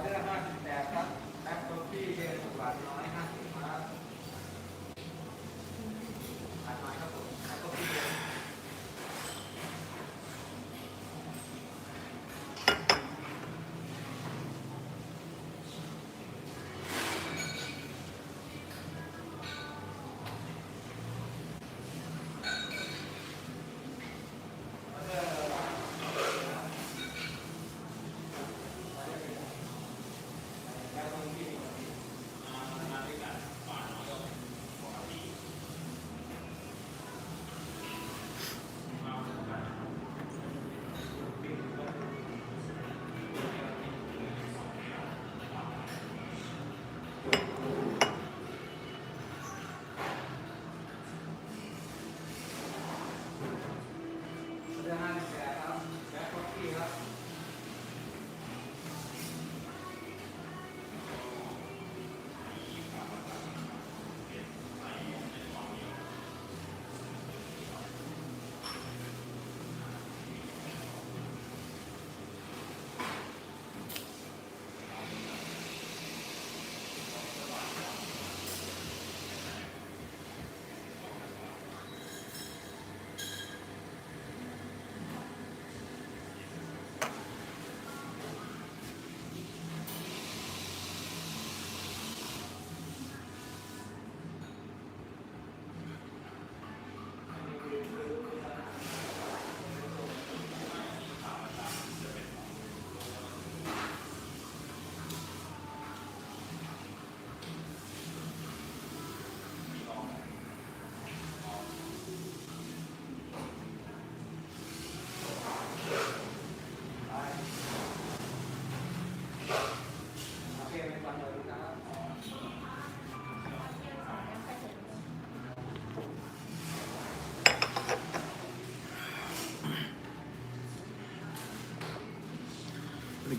เดอร์58ครับแบ็คโคฟี่เย็นหวานน้อย50ครับหวานน้อยครับผมแบ็คโคฟี่เย็น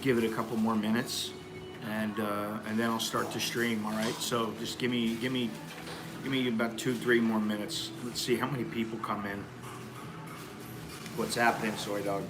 Give it a couple more minutes, and then I'll start to stream. All right. So just give me about 2-3 more minutes. Let's see how many people come in. What's happening, Soy Dog?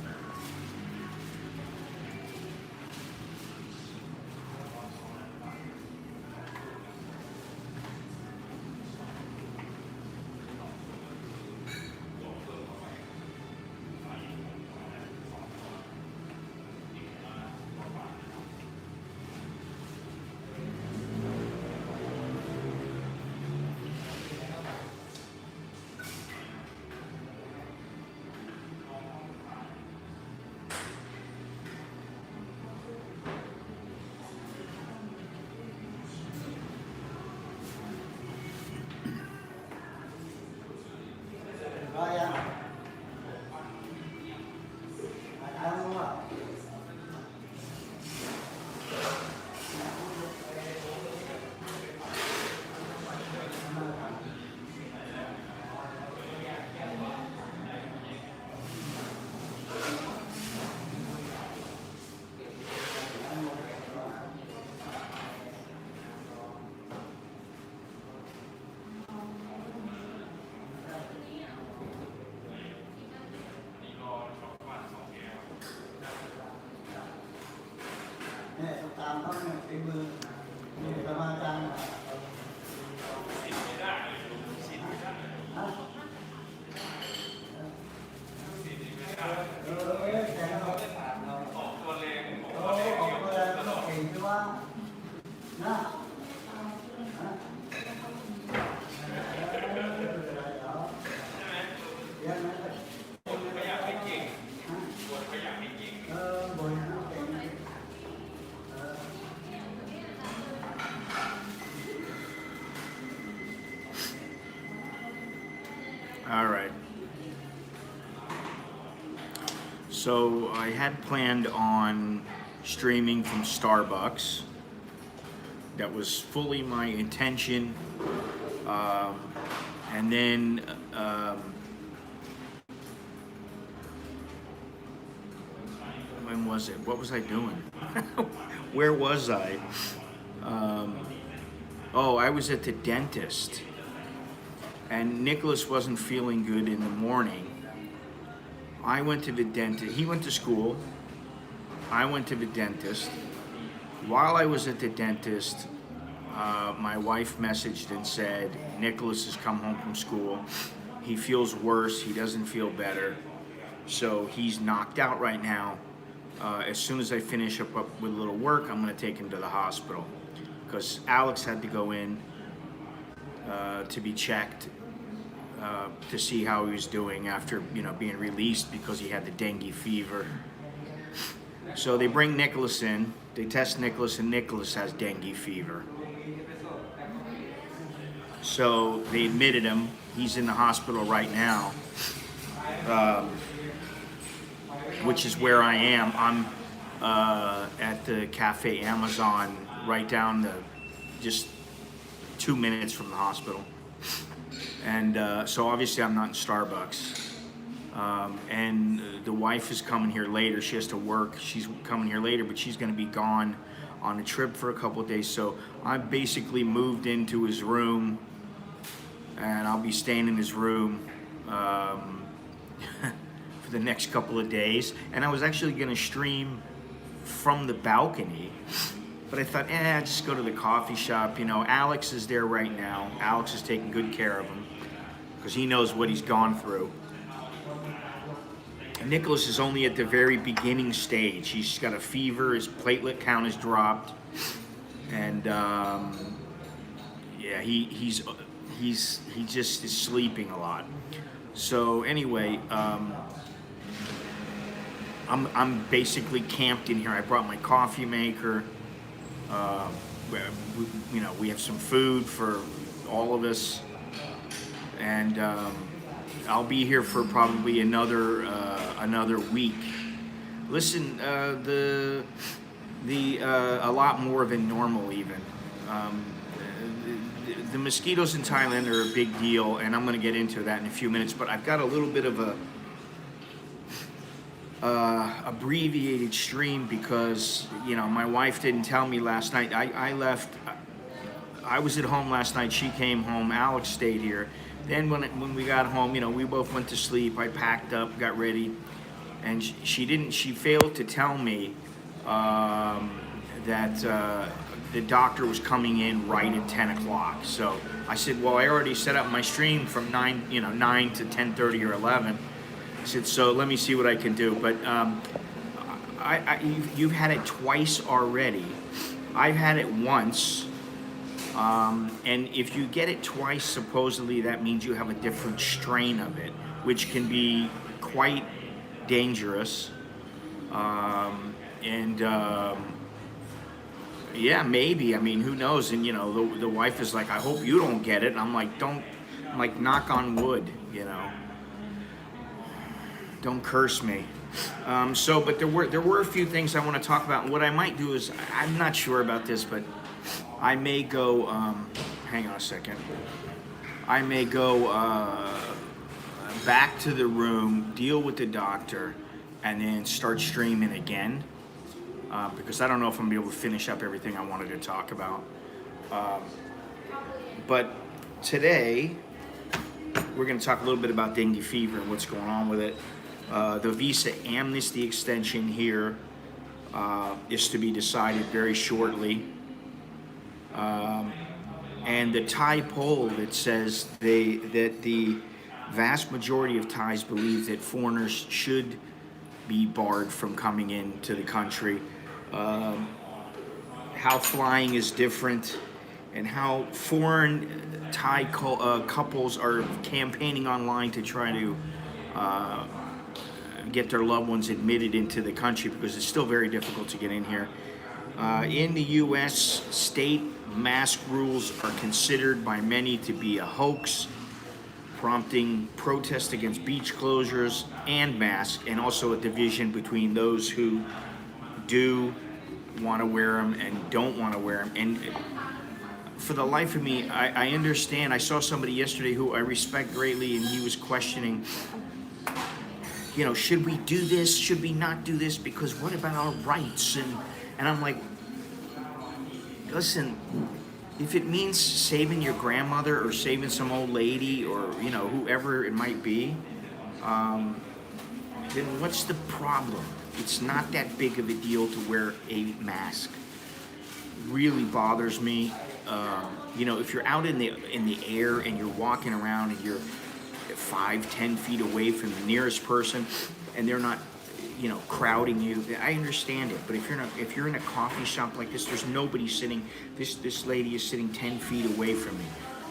All right. So I had planned on streaming from Starbucks. That was fully my intention. And then when was it? What was I doing? Where was I? Oh, I was at the dentist. And Nicholas wasn't feeling good in the morning. I went to the dentist. He went to school. I went to the dentist. while I was at the dentist, my wife messaged and said, Nicholas has come home from school. He feels worse. He doesn't feel better. So he's knocked out right now. As soon as I finish up with a little work, I'm going to take him to the hospital. Because Alex had to go in to be checked to see how he was doing after, being released because he had the dengue fever. So they bring Nicholas in. They test Nicholas, and Nicholas has dengue fever. So they admitted him. He's in the hospital right now, which is where I am. I'm at the Cafe Amazon, right down just 2 minutes from the hospital. And so obviously I'm not in Starbucks. And the wife is coming here later. She has to work. She's coming here later, but she's going to be gone on a trip for a couple of days. So I basically moved into his room, and I'll be staying in his room for the next couple of days. And I was actually going to stream from the balcony, but I thought, just go to the coffee shop. Alex is there right now. Alex is taking good care of him because he knows what he's gone through. Nicholas is only at the very beginning stage. He's got a fever. His platelet count has dropped, and he just is sleeping a lot. So anyway, I'm basically camped in here. I brought my coffee maker. We have some food for all of us, and I'll be here for probably another week. Listen, a lot more than normal even. The mosquitoes in Thailand are a big deal, and I'm going to get into that in a few minutes. But I've got a little bit of a abbreviated stream because my wife didn't tell me last night. I left. I was at home last night. She came home. Alex stayed here. Then when we got home, we both went to sleep. I packed up, got ready, and she failed to tell me that the doctor was coming in right at 10 o'clock. So I said, well, I already set up my stream from 9 to 10:30 or 11. I said, so let me see what I can do. But you've had it twice already. I've had it once. And if you get it twice, supposedly that means you have a different strain of it, which can be quite dangerous. Yeah, maybe. I mean, who knows? And the wife is like, I hope you don't get it. And I'm like, knock on wood, Don't curse me. But there were a few things I want to talk about. And what I might do is, I'm not sure about this, but I may go, hang on a second. I may go back to the room, deal with the doctor, and then start streaming again. Because I don't know if I'm going to be able to finish up everything I wanted to talk about. But today, we're going to talk a little bit about dengue fever and what's going on with it. The visa amnesty extension here is to be decided very shortly. And the Thai poll that says that the vast majority of Thais believe that foreigners should be barred from coming into the country. How flying is different, and how foreign Thai couples are campaigning online to try to get their loved ones admitted into the country because it's still very difficult to get in here. In the U.S., state mask rules are considered by many to be a hoax, prompting protests against beach closures and masks, and also a division between those who do want to wear them and don't want to wear them. And for the life of me, I understand. I saw somebody yesterday who I respect greatly, and he was questioning, should we do this? Should we not do this? Because what about our rights? And I'm like, listen, if it means saving your grandmother or saving some old lady or, whoever it might be, then what's the problem? It's not that big of a deal to wear a mask. really bothers me. You know, if you're out in the air and you're walking around and you're 5-10 feet away from the nearest person, and they're not, you know, crowding you, I understand it. But if you're in a coffee shop like this, there's nobody sitting. This lady is sitting 10 feet away from me,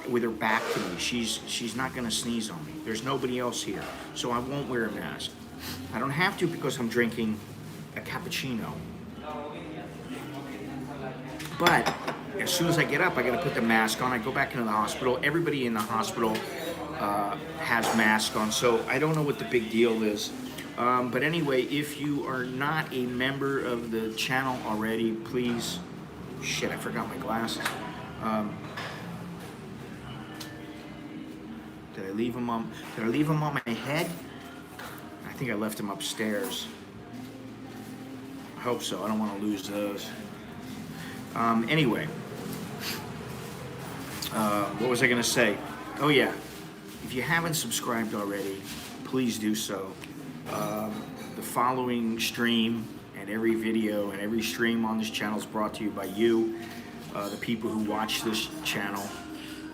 with her back to me. She's not gonna sneeze on me. There's nobody else here, so I won't wear a mask. I don't have to because I'm drinking a cappuccino. But as soon as I get up, I gotta put the mask on. I go back into the hospital. Everybody in the hospital has masks on, so I don't know what the big deal is. But anyway, if you are not a member of the channel already, please. Shit, I forgot my glasses. Did I leave them on my head? I think I left them upstairs. I hope so. I don't want to lose those. Anyway, what was I gonna say? Oh yeah, if you haven't subscribed already, please do so. The following stream and every video and every stream on this channel is brought to you by you, the people who watch this channel.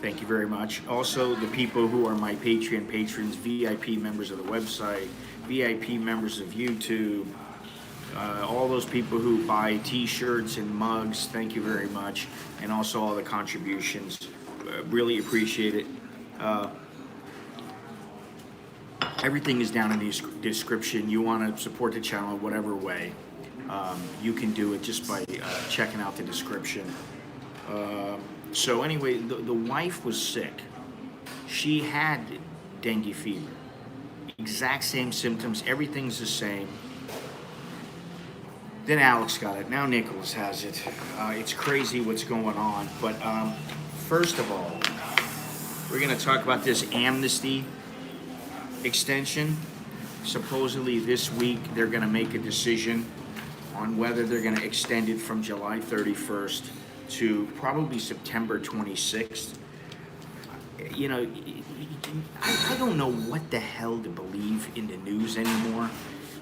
Thank you very much. Also, the people who are my Patreon patrons, VIP members of the website, VIP members of YouTube, all those people who buy t-shirts and mugs, thank you very much. And also all the contributions, really appreciate it. Everything is down in the description. You want to support the channel whatever way, you can do it just by checking out the description. So anyway, the wife was sick. She had dengue fever. Exact same symptoms, everything's the same. Then Alex got it, now Nicholas has it. It's crazy what's going on, but first of all, we're gonna talk about this amnesty extension. Supposedly this week they're gonna make a decision on whether they're gonna extend it from July 31st to probably September 26th. You know, I don't know what the hell to believe in the news anymore,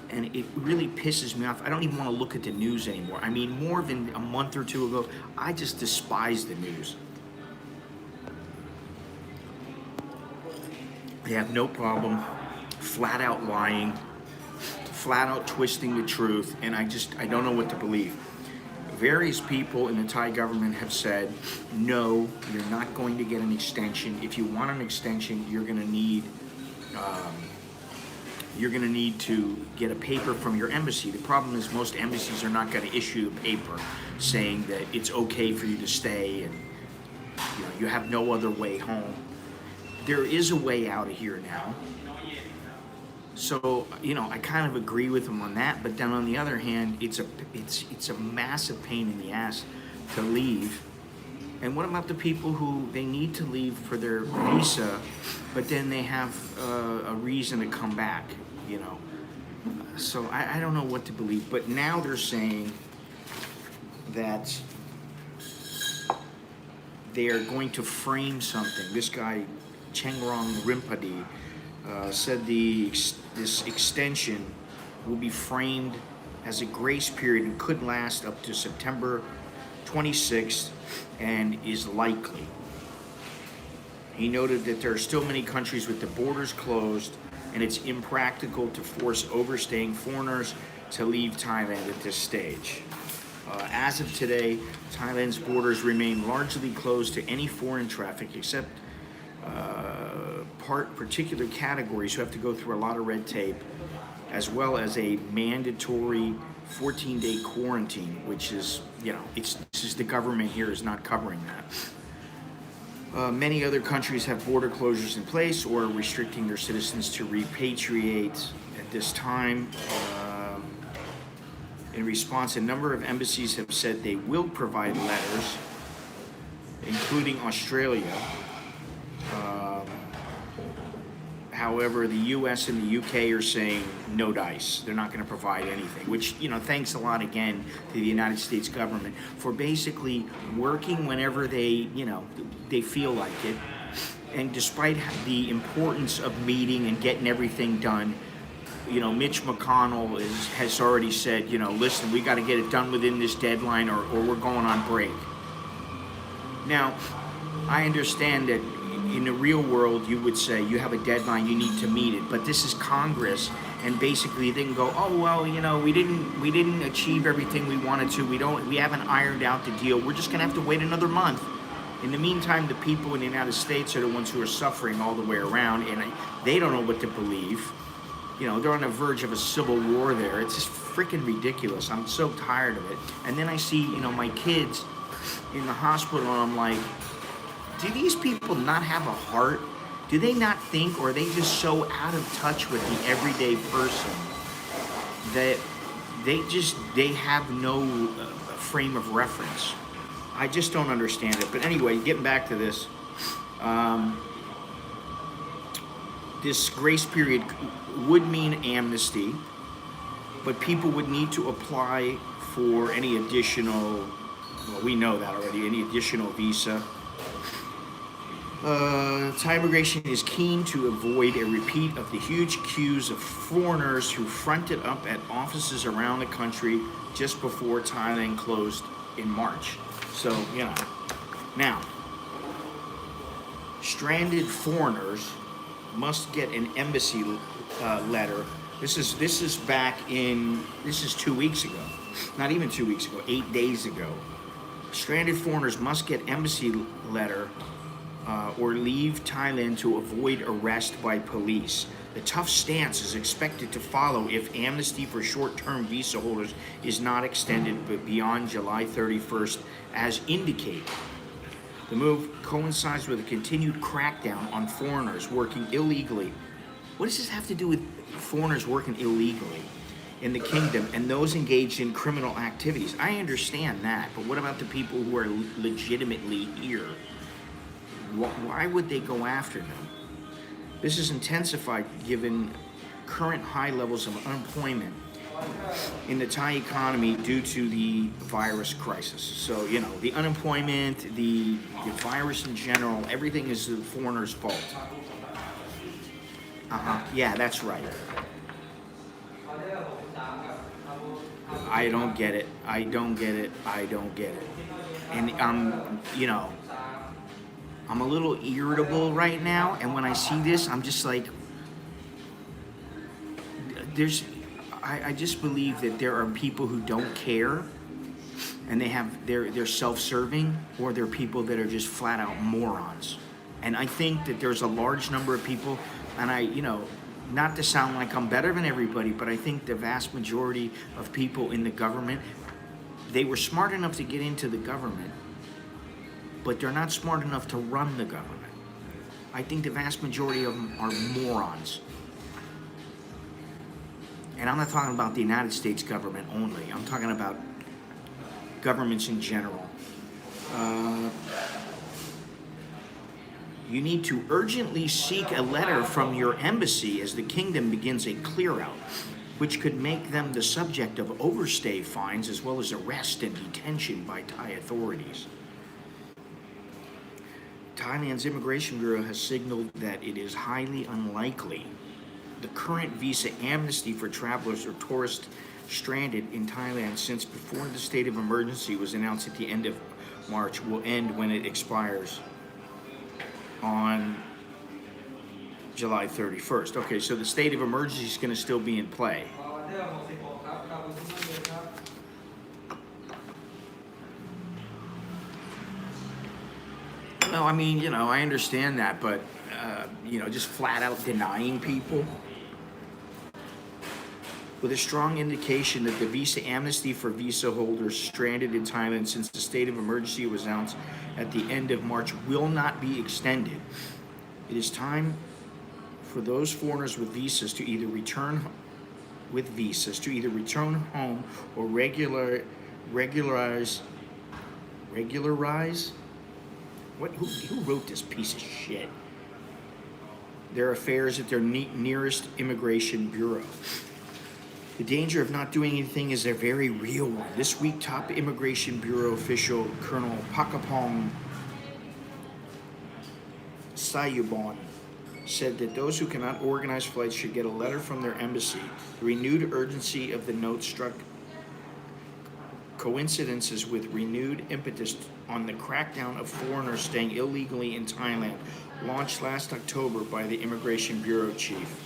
and it really pisses me off. I don't even want to look at the news anymore. I mean, more than a month or two ago, I just despise the news. They have no problem flat out lying, flat out twisting the truth, and I don't know what to believe. Various people in the Thai government have said, no, you're not going to get an extension. If you want an extension, you're going to need to get a paper from your embassy. The problem is most embassies are not going to issue a paper saying that it's okay for you to stay and you have no other way home. There is a way out of here now. So, I kind of agree with them on that, but then on the other hand, it's a massive pain in the ass to leave. And what about the people who they need to leave for their visa, but then they have a reason to come back, So I don't know what to believe, but now they're saying that they are going to frame something. This guy, Chengrong Rimpadi, said this extension will be framed as a grace period and could last up to September 26th and is likely. He noted that there are still many countries with the borders closed and it's impractical to force overstaying foreigners to leave Thailand at this stage. As of today, Thailand's borders remain largely closed to any foreign traffic except particular categories who have to go through a lot of red tape, as well as a mandatory 14-day quarantine, which is, the government here is not covering that. Many other countries have border closures in place or restricting their citizens to repatriate at this time. In response, a number of embassies have said they will provide letters, including Australia. However, the US and the UK are saying no dice. They're not going to provide anything, which, thanks a lot again to the United States government for basically working whenever they feel like it. And despite the importance of meeting and getting everything done, Mitch McConnell has already said, listen, we got to get it done within this deadline or we're going on break. Now, I understand that in the real world, you would say you have a deadline, you need to meet it. But this is Congress, and basically they can go, oh well, we didn't achieve everything we wanted to. We haven't ironed out the deal. We're just gonna have to wait another month. In the meantime, the people in the United States are the ones who are suffering all the way around, and they don't know what to believe. They're on the verge of a civil war there. It's just freaking ridiculous. I'm so tired of it. And then I see, my kids in the hospital, and I'm like, do these people not have a heart? Do they not think, or are they just so out of touch with the everyday person that they have no frame of reference? I just don't understand it. But anyway, getting back to this, this grace period would mean amnesty, but people would need to apply for any additional, well, we know that already, any additional visa. Thai immigration is keen to avoid a repeat of the huge queues of foreigners who fronted up at offices around the country just before Thailand closed in March. So, now, stranded foreigners must get an embassy letter. This is 2 weeks ago, not even 2 weeks ago, 8 days ago. Stranded foreigners must get embassy letter or leave Thailand to avoid arrest by police. The tough stance is expected to follow if amnesty for short-term visa holders is not extended but beyond July 31st as indicated. The move coincides with a continued crackdown on foreigners working illegally. What does this have to do with foreigners working illegally in the kingdom and those engaged in criminal activities? I understand that, but what about the people who are legitimately here? Why would they go after them? This is intensified given current high levels of unemployment in the Thai economy due to the virus crisis. So, the unemployment, the virus in general, everything is the foreigners' fault. Yeah, that's right. I don't get it. And I'm a little irritable right now, and when I see this, I'm just like, I just believe that there are people who don't care, and they're self-serving, or they're people that are just flat out morons. And I think that there's a large number of people, and not to sound like I'm better than everybody, but I think the vast majority of people in the government, they were smart enough to get into the government, but they're not smart enough to run the government. I think the vast majority of them are morons. And I'm not talking about the United States government only. I'm talking about governments in general. You need to urgently seek a letter from your embassy as the kingdom begins a clear-out, which could make them the subject of overstay fines as well as arrest and detention by Thai authorities. Thailand's Immigration Bureau has signaled that it is highly unlikely the current visa amnesty for travelers or tourists stranded in Thailand since before the state of emergency was announced at the end of March will end when it expires on July 31st. Okay, so the state of emergency is going to still be in play. No, I mean, I understand that, but, just flat out denying people with a strong indication that the visa amnesty for visa holders stranded in Thailand since the state of emergency was announced at the end of March will not be extended. It is time for those foreigners with visas to either return home or regularize. Who wrote this piece of shit? Their affairs at their nearest immigration bureau. The danger of not doing anything is a very real one. This week, top Immigration Bureau official Colonel Pakapong Sayubon said that those who cannot organize flights should get a letter from their embassy. The renewed urgency of the note struck coincidences with renewed impetus on the crackdown of foreigners staying illegally in Thailand, launched last October by the Immigration Bureau chief.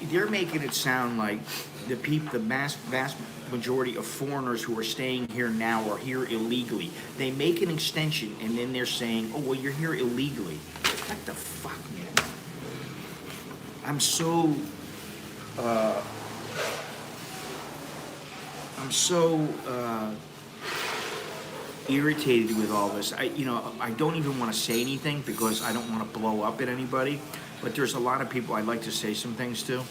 They're making it sound like the vast majority of foreigners who are staying here now are here illegally. They make an extension and then they're saying, oh, well, you're here illegally. What the fuck, man? I'm so irritated with all this. I don't even want to say anything because I don't want to blow up at anybody. But there's a lot of people I'd like to say some things to.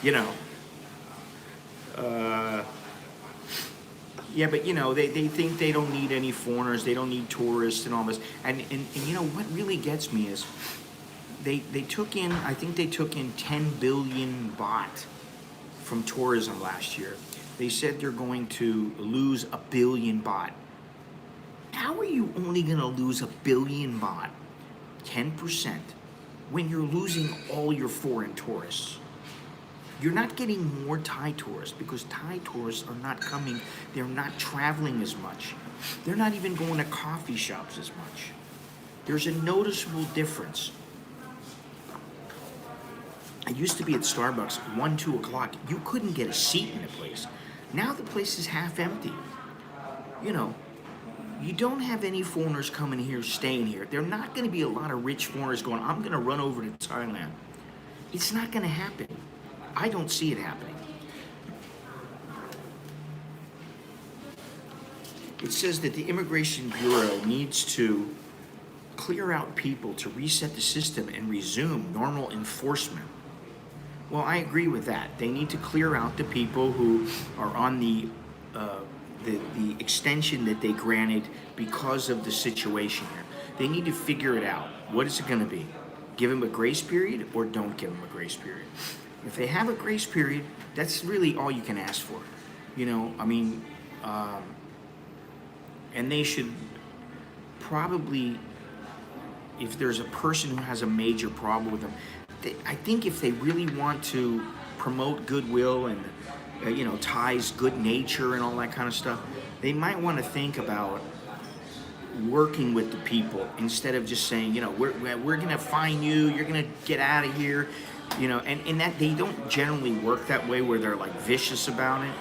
Yeah, but they think they don't need any foreigners, they don't need tourists and all this. And what really gets me is they took in, I think they took in 10 billion baht from tourism last year. They said they're going to lose 1 billion baht. How are you only going to lose 1 billion baht, 10%, when you're losing all your foreign tourists? You're not getting more Thai tourists because Thai tourists are not coming. They're not traveling as much. They're not even going to coffee shops as much. There's a noticeable difference. I used to be at Starbucks 1, 2 o'clock. You couldn't get a seat in the place. Now the place is half empty. You don't have any foreigners coming here, staying here. There are not going to be a lot of rich foreigners going, I'm going to run over to Thailand. It's not going to happen. I don't see it happening. It says that the Immigration Bureau needs to clear out people to reset the system and resume normal enforcement. Well, I agree with that. They need to clear out the people who are on the extension that they granted because of the situation here. They need to figure it out. What is it going to be? Give them a grace period or don't give them a grace period? If they have a grace period, that's really all you can ask for. And they should probably, if there's a person who has a major problem with them, I think if they really want to promote goodwill and, Thai's good nature and all that kind of stuff, they might want to think about working with the people instead of just saying, we're going to fine you, you're going to get out of here. And that they don't generally work that way where they're like vicious about it.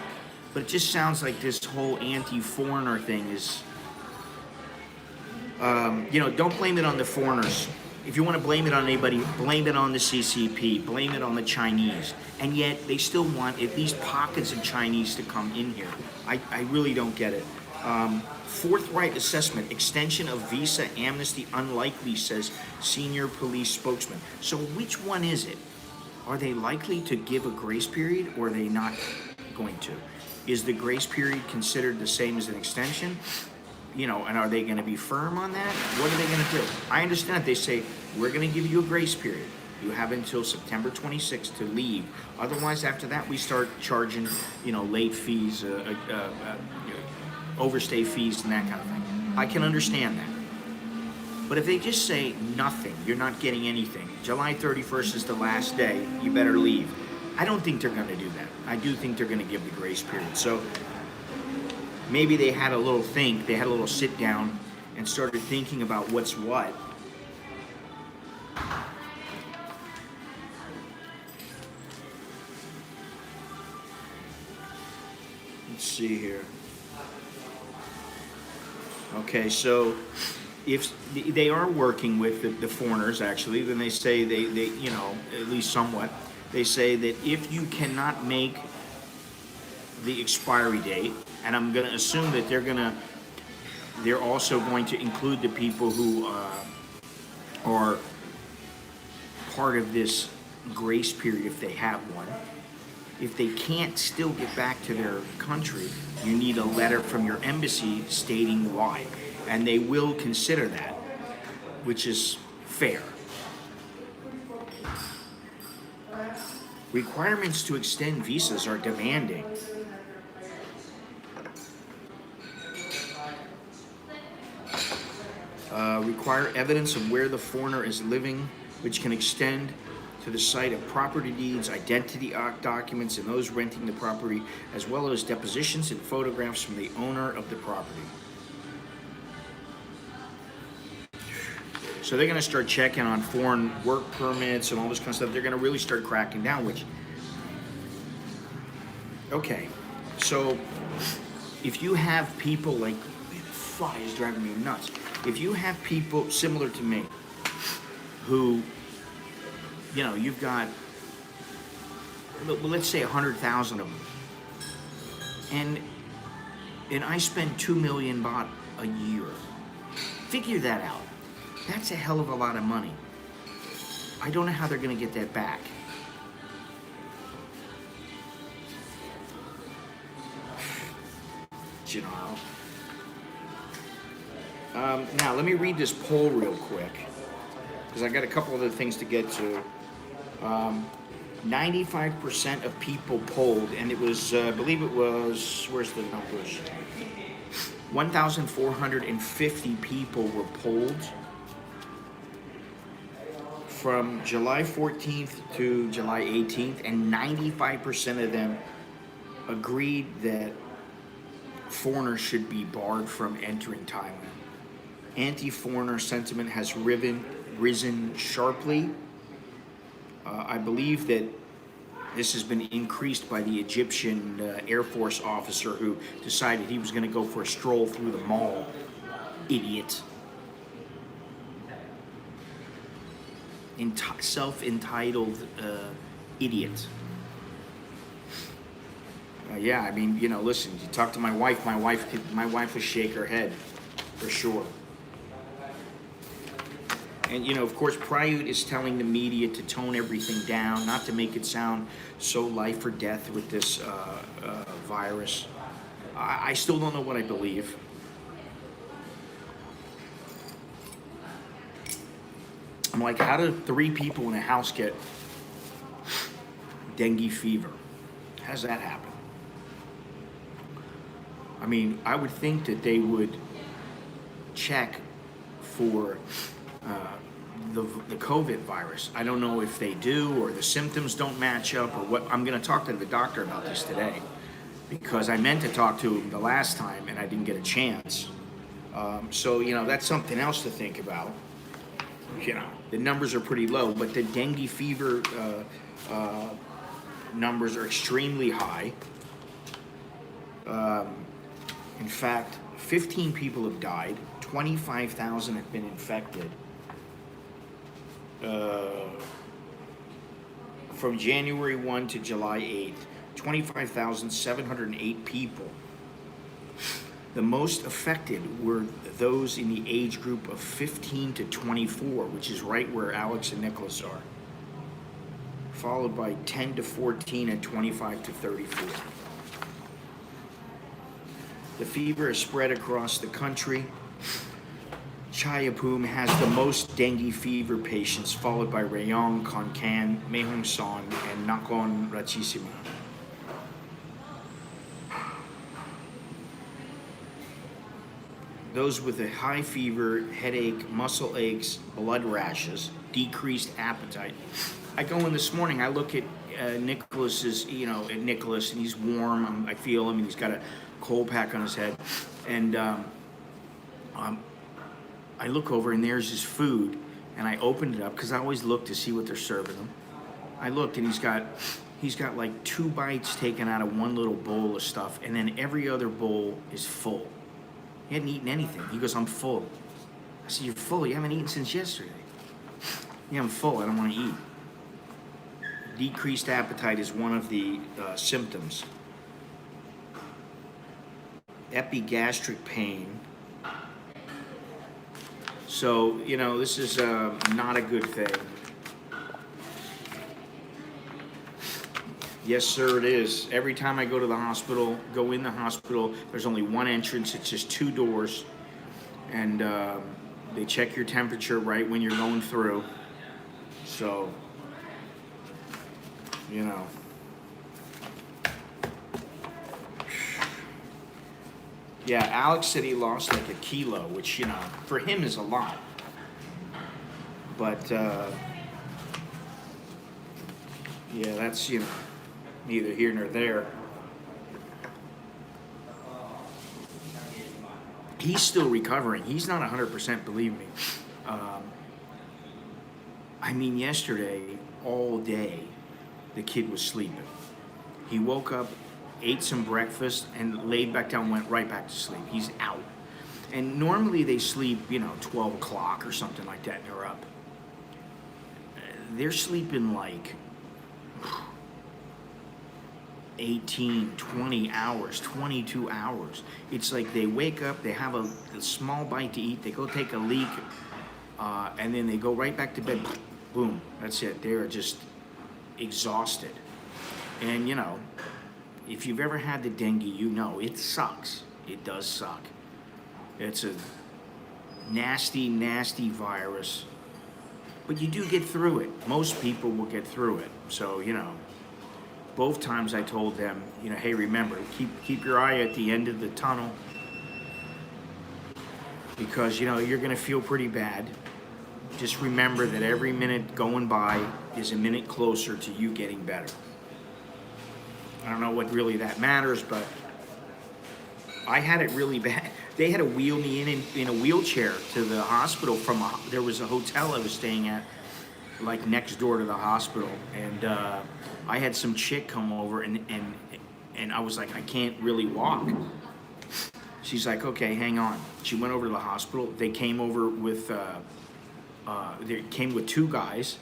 But it just sounds like this whole anti-foreigner thing is, don't blame it on the foreigners. If you want to blame it on anybody, blame it on the CCP, blame it on the Chinese. And yet they still want at least pockets of Chinese to come in here. I really don't get it. Forthright assessment, extension of visa amnesty unlikely, says senior police spokesman. So which one is it? Are they likely to give a grace period or are they not going to? Is the grace period considered the same as an extension? And are they going to be firm on that? What are they going to do? I understand they say, we're going to give you a grace period. You have until September 26th to leave. Otherwise, after that, we start charging, late fees, overstay fees and that kind of thing. I can understand that. But if they just say nothing, you're not getting anything, July 31st is the last day, you better leave. I don't think they're going to do that. I do think they're going to give the grace period. So maybe they had a little think, they had a little sit down and started thinking about what's what. Let's see here. Okay, so if they are working with the foreigners, actually, then they say they at least somewhat, they say that if you cannot make the expiry date, and I'm going to assume that they're also going to include the people who are part of this grace period if they have one. If they can't still get back to their country, you need a letter from your embassy stating why. And they will consider that, which is fair. Requirements to extend visas are demanding. Require evidence of where the foreigner is living, which can extend to the site of property deeds, identity documents, and those renting the property, as well as depositions and photographs from the owner of the property. So they're going to start checking on foreign work permits and all this kind of stuff. They're going to really start cracking down, which, okay, so if you have people like, fly is driving me nuts. If you have people similar to me who, you know, you've got, well, let's say 100,000 of them, and I spend 2 million baht a year. Figure that out. That's a hell of a lot of money. I don't know how they're going to get that back. You know. Now, let me read this poll real quick, because I got a couple other things to get to. 95% of people polled, and it was, I believe it was, where's the numbers? 1,450 people were polled from July 14th to July 18th, and 95% of them agreed that foreigners should be barred from entering Thailand. Anti-foreigner sentiment has risen sharply. I believe that this has been increased by the Egyptian Air Force officer who decided he was going to go for a stroll through the mall. Idiot. Self-entitled idiot. Yeah, I mean, you know, listen, you talk to my wife would shake her head, for sure. And, you know, of course, Prayut is telling the media to tone everything down, not to make it sound so life or death with this virus. I still don't know what I believe. I'm like, how do 3 people in a house get dengue fever? How does that happen? I mean, I would think that they would check for the COVID virus. I don't know if they do, or the symptoms don't match up, or what. I'm going to talk to the doctor about this today, because I meant to talk to him the last time and I didn't get a chance. So, you know, that's something else to think about. You know, the numbers are pretty low, but the dengue fever numbers are extremely high. In fact, 15 people have died, 25,000 have been infected. From January 1 to July 8th, 25,708 people. The most affected were those in the age group of 15 to 24, which is right where Alex and Nicholas are, followed by 10 to 14 and 25 to 34. The fever is spread across the country. Chayapum has the most dengue fever patients, followed by Rayong, Khon Kaen, Mae Hong Son, and Nakhon Ratchasima. Those with a high fever, headache, muscle aches, blood rashes, decreased appetite. I go in this morning, I look at Nicholas's, you know, at Nicholas, and he's warm. I feel him, and he's got a cold pack on his head. And I look over, and there's his food, and I opened it up because I always look to see what they're serving him. I looked, and he's got like 2 bites taken out of one little bowl of stuff, and then every other bowl is full. He hadn't eaten anything. He goes, "I'm full." I said, "You're full? You haven't eaten since yesterday." "Yeah, I'm full. I don't want to eat." Decreased appetite is one of the symptoms. Epigastric pain. So, you know, this is not a good thing. Yes, sir, it is. Every time I go to the hospital, go in the hospital, there's only one entrance. It's just 2 doors. And they check your temperature right when you're going through. So, you know. Yeah, Alex said he lost like a kilo, which, you know, for him is a lot. But, yeah, that's, you know, neither here nor there. He's still recovering. He's not 100%, believe me. Um, I mean, yesterday, all day, the kid was sleeping. He woke up, ate some breakfast, and laid back down, went right back to sleep. He's out. And normally they sleep, you know, 12 o'clock or something like that, and they're up. They're sleeping like 18, 20 hours, 22 hours. It's like they wake up, they have a small bite to eat, they go take a leak, and then they go right back to bed. Boom, that's it. They're just exhausted. And, you know, if you've ever had the dengue, you know it sucks. It does suck. It's a nasty, nasty virus. But you do get through it. Most people will get through it. So, you know, both times I told them, you know, hey, remember, keep your eye at the end of the tunnel, because, you know, you're going to feel pretty bad. Just remember that every minute going by is a minute closer to you getting better. I don't know what really that matters, but I had it really bad. They had to wheel me in a wheelchair to the hospital there was a hotel I was staying at, like next door to the hospital, and I had some chick come over, and I was like, I can't really walk. She's like, okay, hang on. She went over to the hospital. They came over with they came with two guys,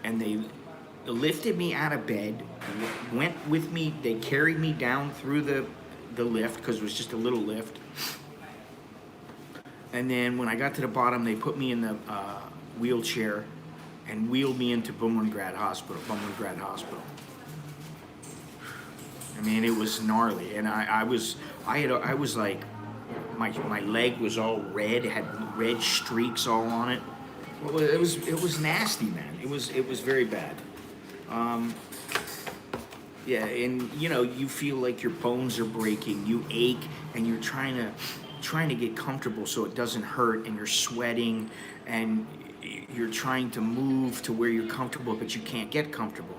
and they lifted me out of bed, went with me. They carried me down through the lift, because it was just a little lift. And then when I got to the bottom, they put me in the wheelchair and wheeled me into Bumrungrad Hospital. I mean, it was gnarly, and I was like, my leg was all red. It had red streaks all on it. Well, it was nasty, man. It was very bad. Yeah, and you know, you feel like your bones are breaking. You ache, and you're trying to get comfortable so it doesn't hurt, and you're sweating, and you're trying to move to where you're comfortable, but you can't get comfortable.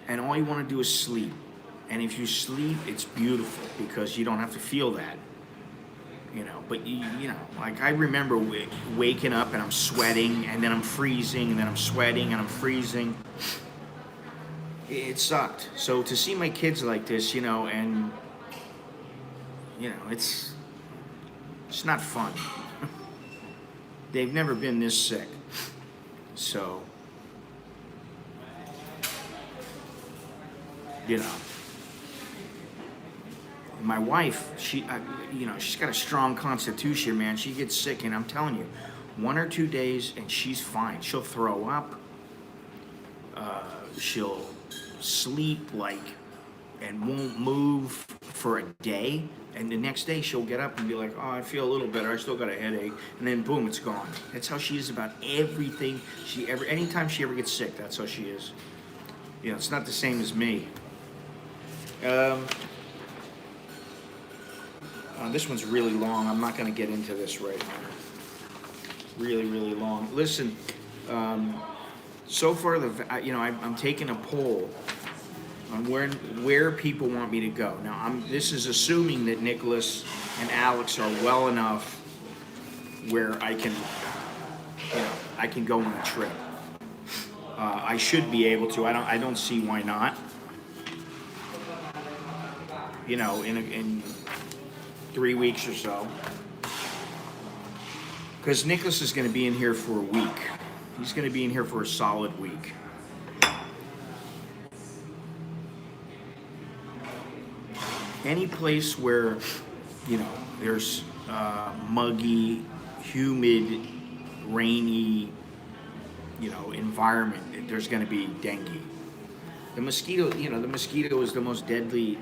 And all you want to do is sleep. And if you sleep, it's beautiful, because you don't have to feel that. You know, but you know, like I remember waking up and I'm sweating, and then I'm freezing, and then I'm sweating and I'm freezing. It sucked. So to see my kids like this, you know, and you know, it's not fun. They've never been this sick. So, you know, my wife, you know, she's got a strong constitution, man. She gets sick, and I'm telling you, 1 or 2 days, and she's fine. She'll throw up. She'll sleep and won't move for a day, and the next day she'll get up and be like, oh, I feel a little better. I still got a headache, and then boom, it's gone. That's how she is about everything. Anytime she ever gets sick, that's how she is. You know, it's not the same as me. This one's really long. I'm not going to get into this right now. Really, really long. Listen, so far, you know, I'm taking a poll on where people want me to go. Now, this is assuming that Nicholas and Alex are well enough where I can, you know, I can go on a trip. I should be able to. I don't see why not. You know, in 3 weeks or so, because Nicholas is going to be in here for a week. He's going to be in here for a solid week. Any place where, you know, there's muggy, humid, rainy, you know, environment, there's going to be dengue. The mosquito, you know, the mosquito is the most deadly.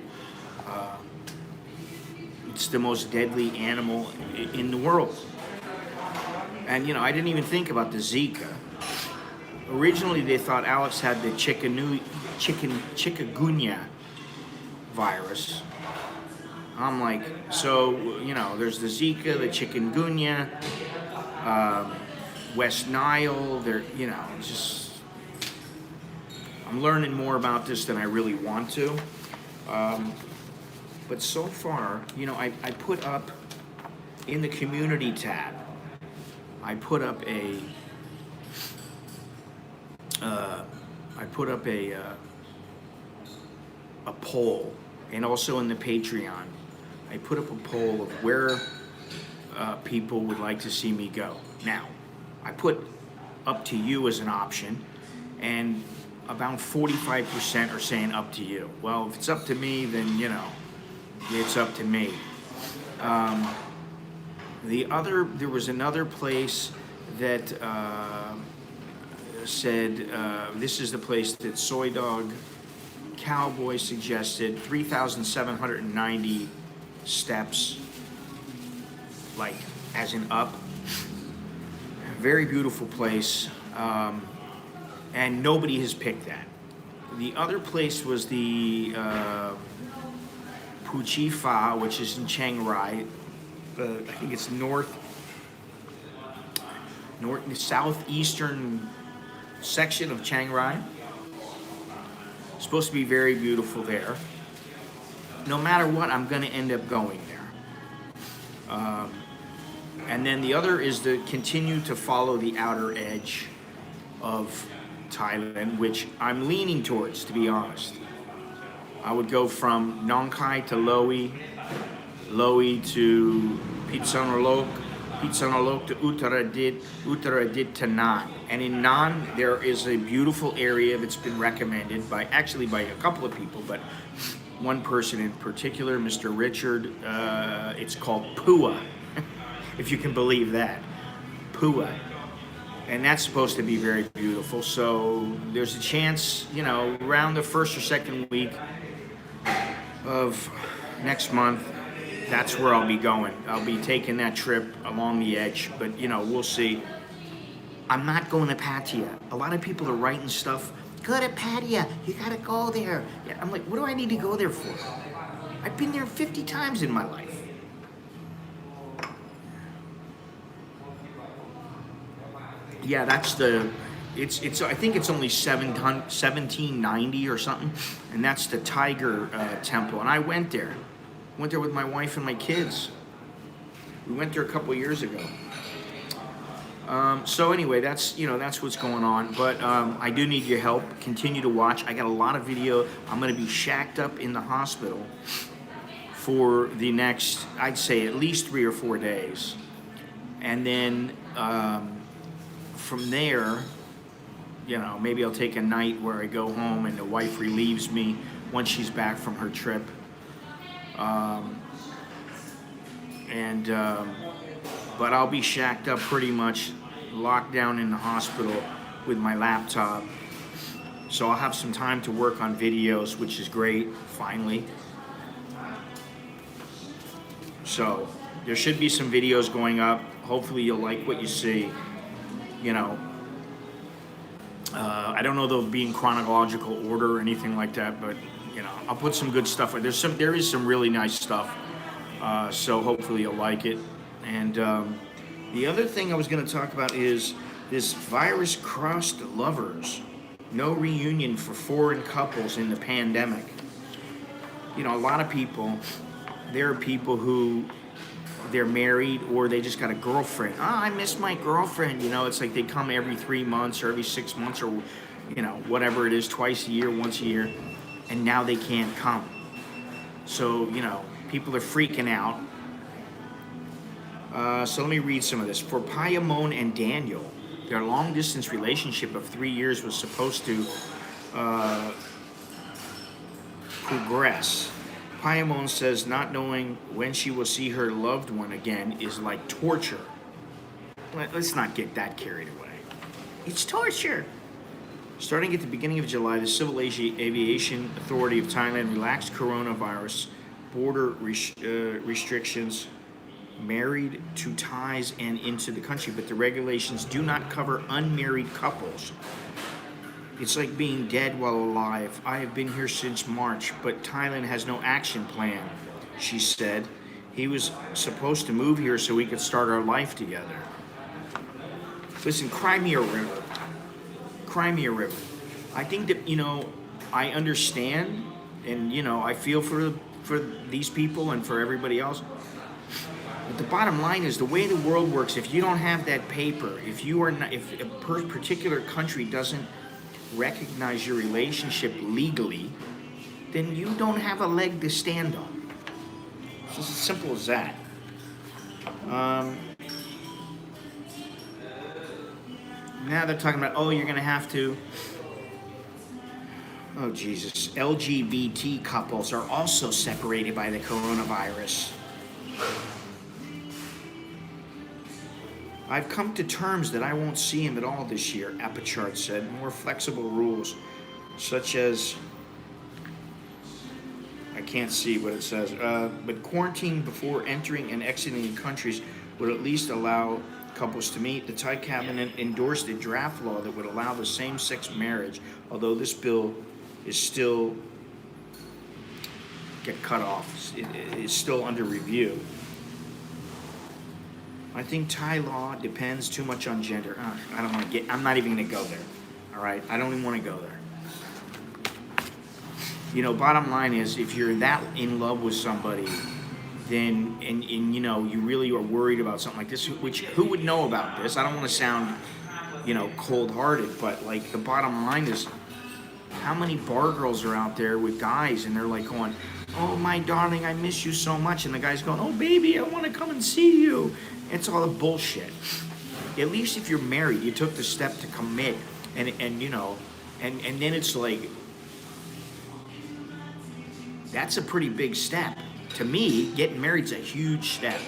It's the most deadly animal in the world. And, you know, I didn't even think about the Zika. Originally, they thought Alex had the chikungunya virus. I'm like, so, you know, there's the Zika, the chikungunya, West Nile, there, you know, just, I'm learning more about this than I really want to. But so far, you know, I put up in the community tab, I put up a poll, and also in the Patreon, I put up a poll of where people would like to see me go. Now, I put up to you as an option, and about 45% are saying up to you. Well, if it's up to me, then, you know, it's up to me. There was another place that said, this is the place that Soy Dog Cowboy suggested, 3,790 steps, like as in up. Very beautiful place, and nobody has picked that. The other place was the Puchi Pha, which is in Chiang Rai. I think it's southeastern section of Chiang Rai. Supposed to be very beautiful there. No matter what, I'm going to end up going there. And then the other is to continue to follow the outer edge of Thailand, which I'm leaning towards, to be honest. I would go from Nong Khai to Loei, Loei to Phitsanulok, Phitsanulok to Uttaradit, Uttaradit to Nan. And in Nan, there is a beautiful area that's been recommended by a couple of people, but one person in particular, Mr. Richard. It's called Pua, if you can believe that. Pua. And that's supposed to be very beautiful. So there's a chance, you know, around the first or second week of next month, that's where I'll be going. I'll be taking that trip along the edge, but, you know, we'll see. I'm not going to Pattaya. A lot of people are writing stuff, go to Pattaya, you gotta go there. Yeah, I'm like, what do I need to go there for? I've been there 50 times in my life. Yeah, that's it's I think it's only 1790 or something, and that's the Tiger Temple. And I went there with my wife and my kids. We went there a couple of years ago. So anyway, that's what's going on. But I do need your help. Continue to watch. I got a lot of video. I'm going to be shacked up in the hospital for the next, I'd say, at least 3 or 4 days, and then from there, you know, maybe I'll take a night where I go home and the wife relieves me once she's back from her trip. But I'll be shacked up, pretty much locked down in the hospital with my laptop. So I'll have some time to work on videos, which is great, finally. So there should be some videos going up. Hopefully you'll like what you see. You know, I don't know they'll be in chronological order or anything like that, but, you know, I'll put some good stuff. There is some really nice stuff, so hopefully you'll like it. And the other thing I was going to talk about is this virus-crossed lovers. No reunion for foreign couples in the pandemic. You know, a lot of people, there are people who, they're married or they just got a girlfriend. Oh, I miss my girlfriend. You know, it's like they come every 3 months or every 6 months or, you know, whatever it is, twice a year, once a year, and now they can't come. So, you know, people are freaking out. So let me read some of this. For Pattaya and Daniel, their long-distance relationship of 3 years was supposed to progress. Paimon says not knowing when she will see her loved one again is like torture. Let's not get that carried away. It's torture. Starting at the beginning of July, the Civil Aviation Authority of Thailand relaxed coronavirus border restrictions married to Thais and into the country, but the regulations do not cover unmarried couples. It's like being dead while alive. I have been here since March, but Thailand has no action plan. she said. He was supposed to move here so we could start our life together. Listen, cry me a river. Cry me a river. I think that, I understand, and, I feel for these people and for everybody else. But the bottom line is, the way the world works, if you don't have that paper, if a particular country doesn't recognize your relationship legally, then you don't have a leg to stand on. It's just as simple as that. Now they're talking about, you're going to have to. Oh, Jesus. LGBT couples are also separated by the coronavirus. I've come to terms that I won't see him at all this year, Apachart said. More flexible rules, such as, I can't see what it says, but quarantine before entering and exiting countries would at least allow couples to meet. The Thai cabinet endorsed a draft law that would allow the same-sex marriage, although this bill is still get cut off. It is still under review. I think Thai law depends too much on gender. I don't want to I'm not even going to go there. All right? I don't even want to go there. Bottom line is, if you're that in love with somebody, then, and you really are worried about something like this, which, who would know about this? I don't want to sound, cold-hearted, but, the bottom line is, how many bar girls are out there with guys, and they're going, oh, my darling, I miss you so much, and the guy's going, oh, baby, I want to come and see you. It's all the bullshit. At least if you're married, you took the step to commit, and then it's that's a pretty big step. To me, getting married is a huge step.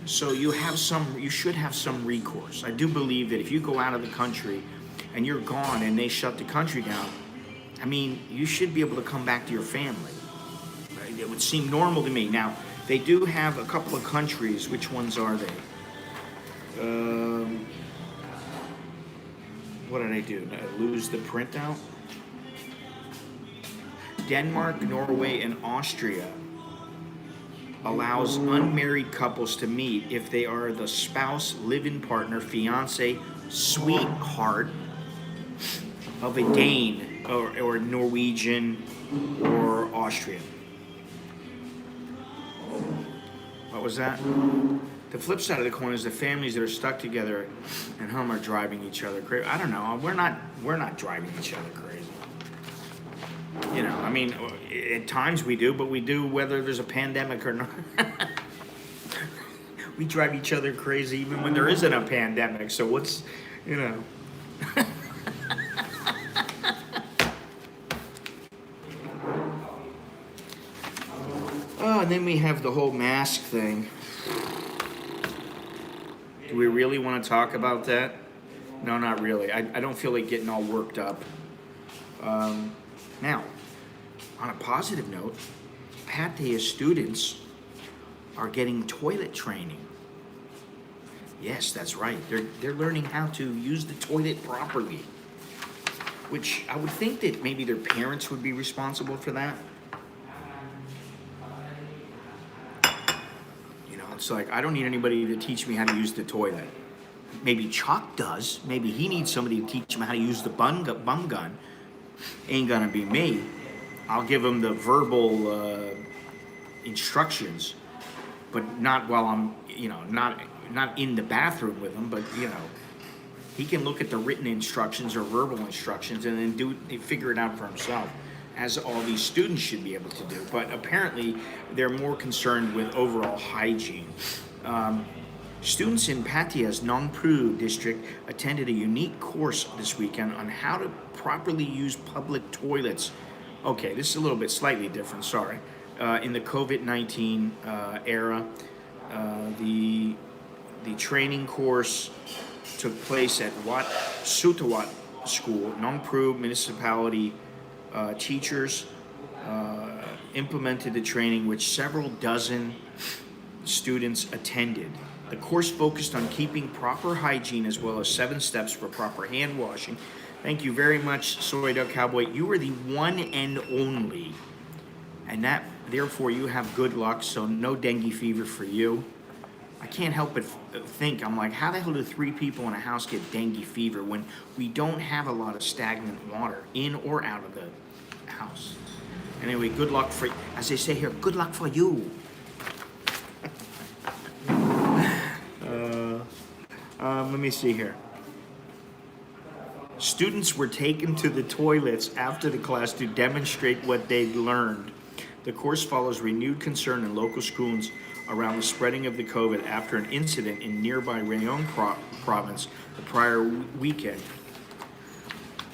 So you should have some recourse. I do believe that if you go out of the country and you're gone and they shut the country down, you should be able to come back to your family. Right? It would seem normal to me. Now, they do have a couple of countries. Which ones are they? What did I do? Did I lose the printout? Denmark, Norway, and Austria allows unmarried couples to meet if they are the spouse, live-in partner, fiance, sweetheart of a Dane or Norwegian or Austrian. What was that? The flip side of the coin is the families that are stuck together at home are driving each other crazy. I don't know. We're not driving each other crazy. At times we do, but we do whether there's a pandemic or not. We drive each other crazy even when there isn't a pandemic. So what's. Oh, and then we have the whole mask thing. Do we really want to talk about that? No, not really. I don't feel like getting all worked up. Now, on a positive note, Pattaya students are getting toilet training. Yes, that's right. They're learning how to use the toilet properly, which I would think that maybe their parents would be responsible for that. It's I don't need anybody to teach me how to use the toilet. Maybe Chuck does. Maybe he needs somebody to teach him how to use the bum gun. Ain't gonna be me. I'll give him the verbal instructions, but not while I'm, not in the bathroom with him. But he can look at the written instructions or verbal instructions and then figure it out for himself, as all these students should be able to do. But apparently, they're more concerned with overall hygiene. Students in Pattaya's Nong Pru district attended a unique course this weekend on how to properly use public toilets. Okay, this is a little bit slightly different, sorry. In the COVID-19 era, the training course took place at Wat Sutawat School, Nong Pru Municipality. Teachers implemented the training, which several dozen students attended. The course focused on keeping proper hygiene as well as 7 steps for proper hand washing. Thank you very much, Soy Dog Cowboy. You are the one and only and that therefore you have good luck, so no dengue fever for you. I can't help but think, I'm like, how the hell do 3 people in a house get dengue fever when we don't have a lot of stagnant water in or out of the house? Anyway, good luck for, as they say here, good luck for you. Let me see here. Students were taken to the toilets after the class to demonstrate what they'd learned. The course follows renewed concern in local schools around the spreading of the COVID after an incident in nearby Rayong province the prior weekend,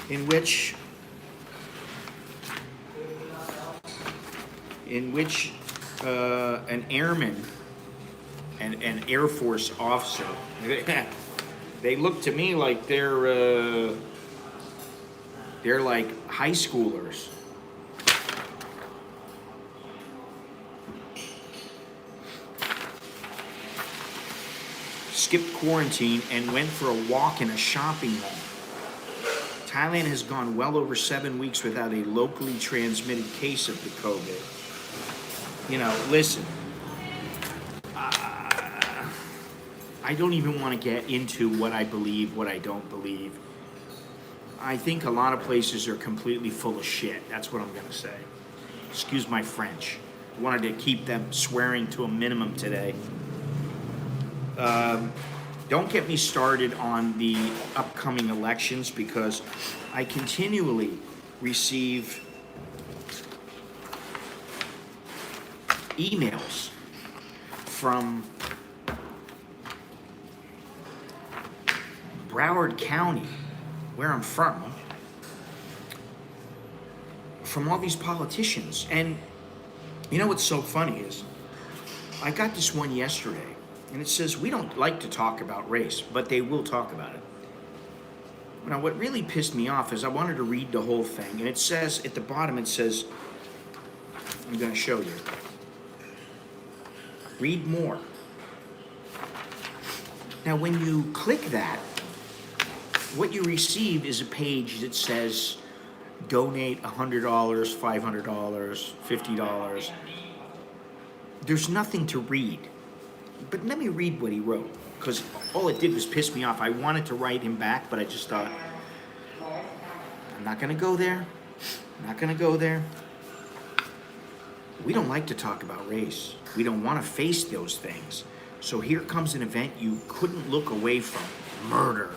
in which an airman and an Air Force officer, they look to me like they're like high schoolers. Skipped quarantine and went for a walk in a shopping mall. Thailand has gone well over 7 weeks without a locally transmitted case of the COVID. You know, listen, I don't even want to get into what I believe, what I don't believe. I think a lot of places are completely full of shit. That's what I'm going to say. Excuse my French. I wanted to keep them swearing to a minimum today. Don't get me started on the upcoming elections, because I continually receive emails from Broward County, where I'm from all these politicians. And you know what's so funny is, I got this one yesterday, and it says, we don't like to talk about race, but they will talk about it. Now, what really pissed me off is I wanted to read the whole thing, and it says, at the bottom, it says, I'm going to show you. Read more. Now, when you click that, what you receive is a page that says, donate $100, $500, $50. There's nothing to read. But let me read what he wrote, because all it did was piss me off. I wanted to write him back, but I just thought, I'm not going to go there. I'm not going to go there. We don't like to talk about race. We don't want to face those things. So here comes an event you couldn't look away from. Murder.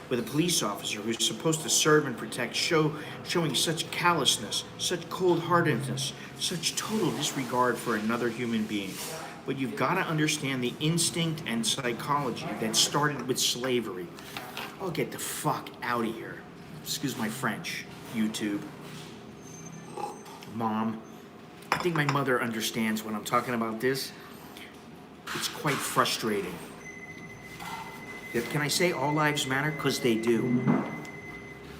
With a police officer who's supposed to serve and protect, showing such callousness, such cold-heartedness, such total disregard for another human being. But you've got to understand the instinct and psychology that started with slavery. I'll get the fuck out of here. Excuse my French, YouTube. Mom. I think my mother understands when I'm talking about this. It's quite frustrating. Can I say all lives matter? Because they do.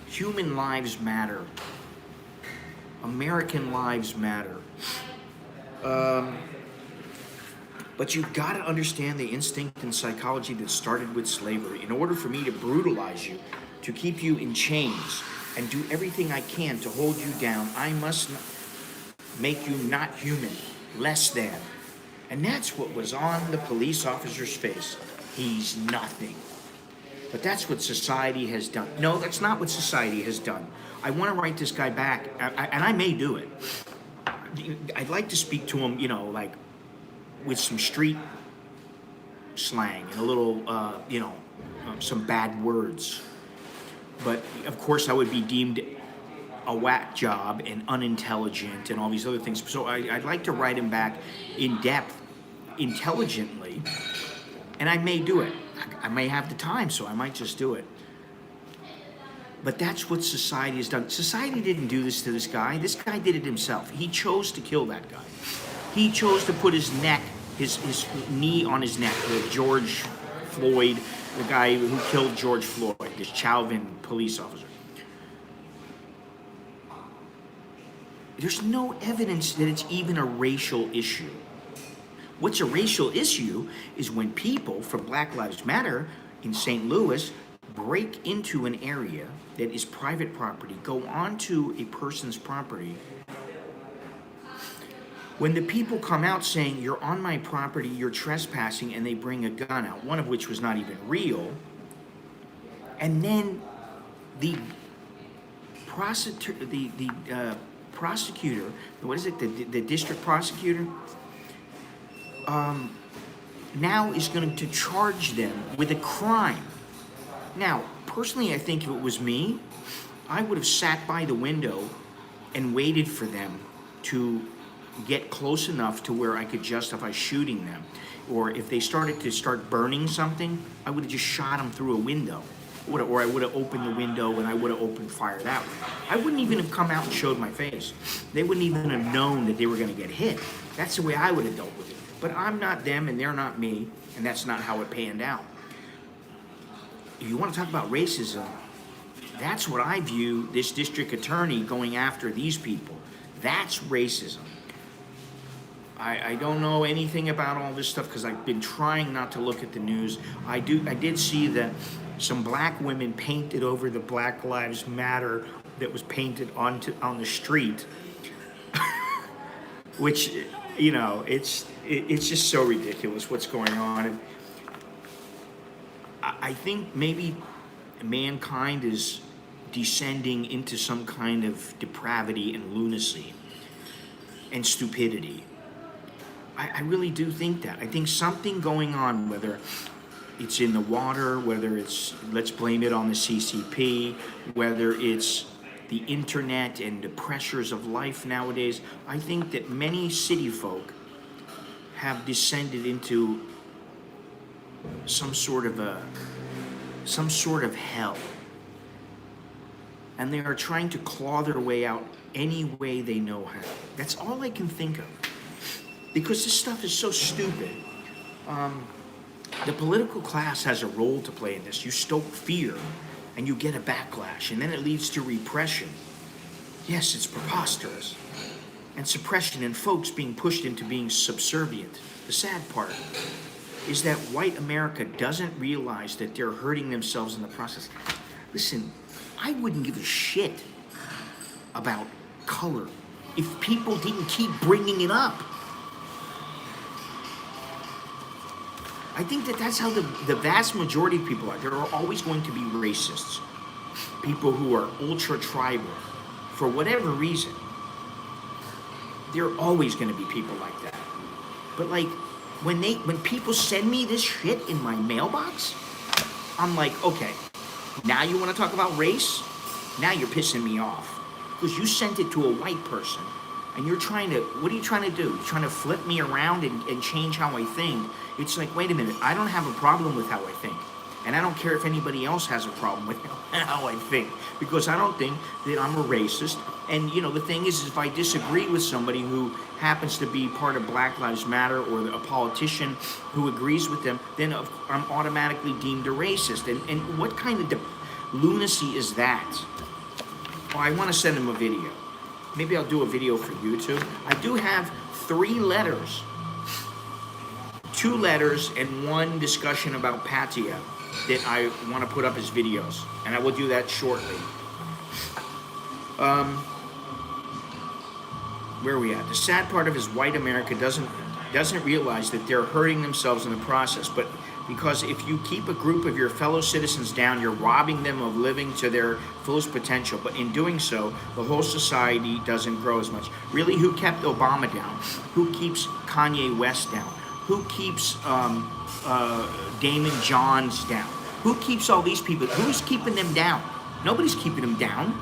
Human lives matter. American lives matter. But you've got to understand the instinct and psychology that started with slavery. In order for me to brutalize you, to keep you in chains, and do everything I can to hold you down, I must make you not human, less than. And that's what was on the police officer's face. He's nothing. But that's what society has done. No, that's not what society has done. I want to write this guy back, and I may do it. I'd like to speak to him, you know, like, with some street slang and a little, some bad words. But, of course, I would be deemed a whack job and unintelligent and all these other things. So I'd like to write him back in depth, intelligently, and I may do it. I may have the time, so I might just do it. But that's what society has done. Society didn't do this to this guy. This guy did it himself. He chose to kill that guy. He chose to put his neck, his knee on his neck with George Floyd, the guy who killed George Floyd, this Chauvin police officer. There's no evidence that it's even a racial issue. What's a racial issue is when people from Black Lives Matter in St. Louis break into an area that is private property, go onto a person's property, When the people come out saying, you're on my property, you're trespassing, and they bring a gun out, one of which was not even real, and then the prosecutor, what is it, the district prosecutor, now is going to charge them with a crime. Now, personally, I think if it was me, I would have sat by the window and waited for them to get close enough to where I could justify shooting them. Or if they started to burning something, I would have just shot them through a window. Or I would have opened the window and I would have opened fire that way. I wouldn't even have come out and showed my face. They wouldn't even have known that they were going to get hit. That's the way I would have dealt with it. But I'm not them and they're not me, and that's not how it panned out. If you want to talk about racism, that's what I view this district attorney going after these people. That's racism. I don't know anything about all this stuff because I've been trying not to look at the news. I did see that some black women painted over the Black Lives Matter that was painted on the street, which, you know, it's just so ridiculous what's going on. And I think maybe mankind is descending into some kind of depravity and lunacy and stupidity. I really do think that. I think something going on, whether it's in the water, whether it's, let's blame it on the CCP, whether it's the internet and the pressures of life nowadays, I think that many city folk have descended into some sort of hell. And they are trying to claw their way out any way they know how. That's all I can think of. Because this stuff is so stupid. The political class has a role to play in this. You stoke fear and you get a backlash, and then it leads to repression. Yes, it's preposterous. And suppression and folks being pushed into being subservient. The sad part is that white America doesn't realize that they're hurting themselves in the process. Listen, I wouldn't give a shit about color if people didn't keep bringing it up. I think that that's how the vast majority of people are. There are always going to be racists, people who are ultra-tribal, for whatever reason. There are always going to be people like that. But like, when people send me this shit in my mailbox, I'm like, okay, now you want to talk about race? Now you're pissing me off. Because you sent it to a white person, and you're trying to, what are you trying to do? You're trying to flip me around and change how I think. It's like, wait a minute, I don't have a problem with how I think. And I don't care if anybody else has a problem with how I think. Because I don't think that I'm a racist. And, you know, the thing is if I disagree with somebody who happens to be part of Black Lives Matter or a politician who agrees with them, then I'm automatically deemed a racist. And what kind of lunacy is that? Oh, I want to send him a video. Maybe I'll do a video for YouTube. I do have 3 letters. 2 letters and 1 discussion about Pattaya that I want to put up as videos. And I will do that shortly. Where are we at? The sad part of is white America doesn't realize that they're hurting themselves in the process. But because if you keep a group of your fellow citizens down, you're robbing them of living to their fullest potential. But in doing so, the whole society doesn't grow as much. Really, who kept Obama down? Who keeps Kanye West down? Who keeps Damon Johns down? Who keeps all these people? Who's keeping them down? Nobody's keeping them down.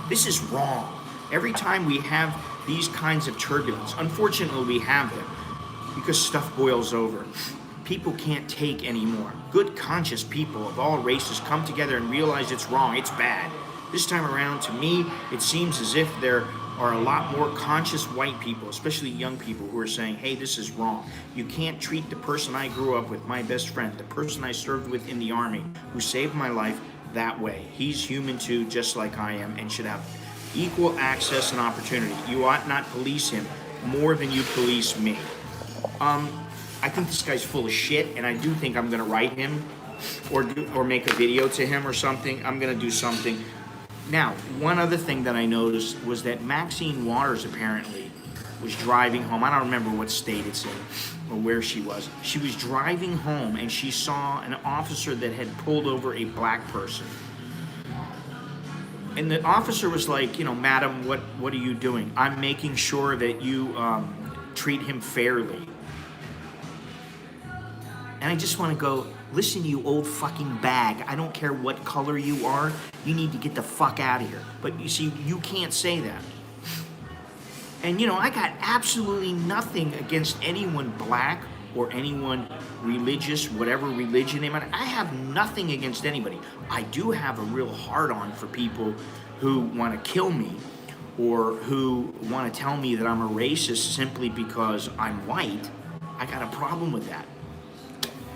This is wrong. Every time we have these kinds of turbulence, unfortunately we have them because stuff boils over. People can't take anymore. Good, conscious people of all races come together and realize it's wrong, it's bad. This time around, to me, it seems as if there are a lot more conscious white people, especially young people, who are saying, hey, this is wrong. You can't treat the person I grew up with, my best friend, the person I served with in the Army, who saved my life, that way. He's human too, just like I am, and should have equal access and opportunity. You ought not police him more than you police me. I think this guy's full of shit, and I do think I'm gonna write him or make a video to him or something. I'm gonna do something. Now, one other thing that I noticed was that Maxine Waters apparently was driving home. I don't remember what state it's in or where she was. She was driving home and she saw an officer that had pulled over a black person. And the officer was like, madam, what are you doing? I'm making sure that you treat him fairly. And I just want to go, listen, you old fucking bag. I don't care what color you are. You need to get the fuck out of here. But you see, you can't say that. And I got absolutely nothing against anyone black or anyone religious, whatever religion they might. I have nothing against anybody. I do have a real hard-on for people who want to kill me or who want to tell me that I'm a racist simply because I'm white. I got a problem with that.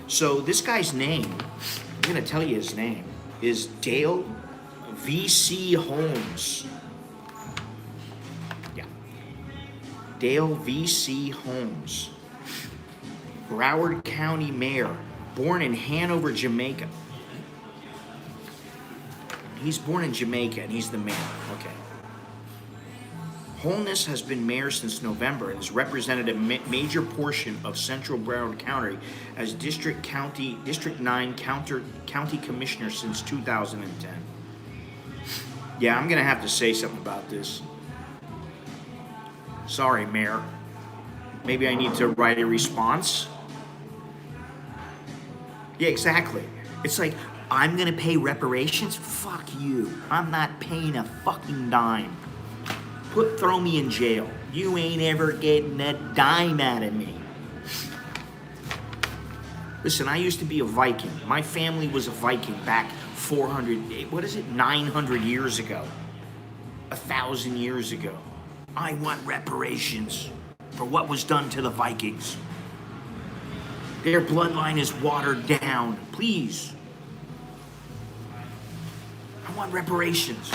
So this guy's name, I'm going to tell you his name, is Dale V.C. Holmes. Yeah. Dale V.C. Holmes. Broward County Mayor, born in Hanover, Jamaica. He's born in Jamaica and he's the mayor. Okay. Holness has been mayor since November and has represented a major portion of Central Broward County as District 9 County Commissioner since 2010. Yeah, I'm gonna have to say something about this. Sorry, Mayor. Maybe I need to write a response. Yeah, exactly. It's like, I'm gonna pay reparations? Fuck you. I'm not paying a fucking dime. Throw me in jail. You ain't ever getting a dime out of me. Listen, I used to be a Viking. My family was a Viking back 900 years ago. 1,000 years ago. I want reparations for what was done to the Vikings. Their bloodline is watered down. Please. I want reparations.